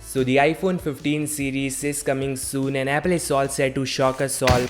So the iPhone 15 series is coming soon and Apple is all set to shock us all.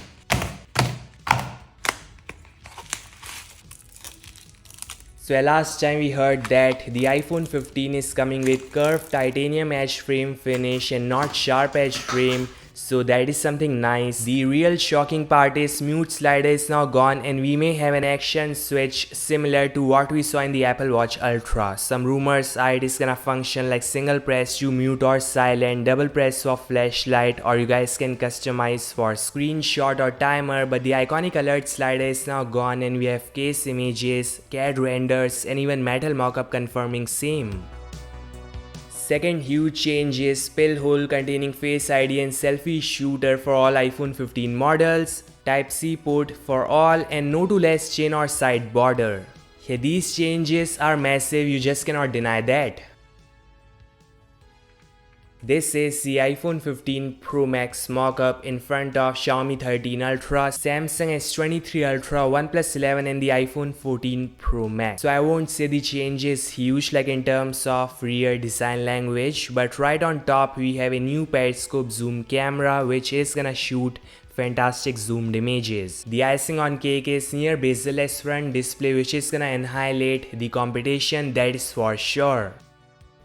So last time we heard that the iPhone 15 is coming with curved titanium edge frame finish and not sharp edge frame. So that is something nice. The real shocking part is mute slider is now gone and we may have an action switch similar to what we saw in the Apple Watch Ultra. Some rumors are it is gonna function like single press to mute or silent, double press for flashlight, or you guys can customize for screenshot or timer, but the iconic alert slider is now gone and we have case images, CAD renders and even metal mockup confirming same. Second huge change is pill hole containing Face ID and selfie shooter for all iPhone 15 models, Type-C port for all and no to less chain or side border. Yeah, these changes are massive, you just cannot deny that. This is the iPhone 15 Pro Max mockup in front of Xiaomi 13 Ultra, Samsung S23 Ultra, OnePlus 11 and the iPhone 14 Pro Max. So I won't say the change is huge like in terms of rear design language, but right on top we have a new periscope zoom camera which is gonna shoot fantastic zoomed images. The icing on cake is near bezel-less front display which is gonna annihilate the competition, that is for sure.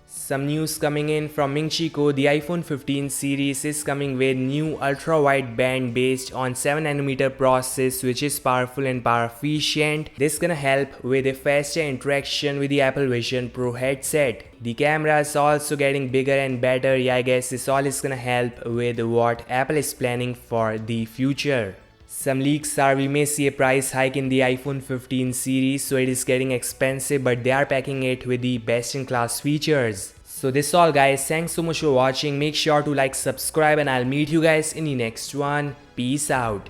Some news coming in from Ming-Chi, the iPhone 15 series is coming with new ultra wide band based on 7nm process which is powerful and power efficient. This gonna help with a faster interaction with the Apple Vision Pro headset. The camera is also getting bigger and better. Yeah, I guess this all is gonna help with what Apple is planning for the future. Some leaks are we may see a price hike in the iPhone 15 series, so it is getting expensive, but they are packing it with the best in class features. So this all guys, thanks so much for watching. Make sure to like, subscribe and I'll meet you guys in the next one. Peace out.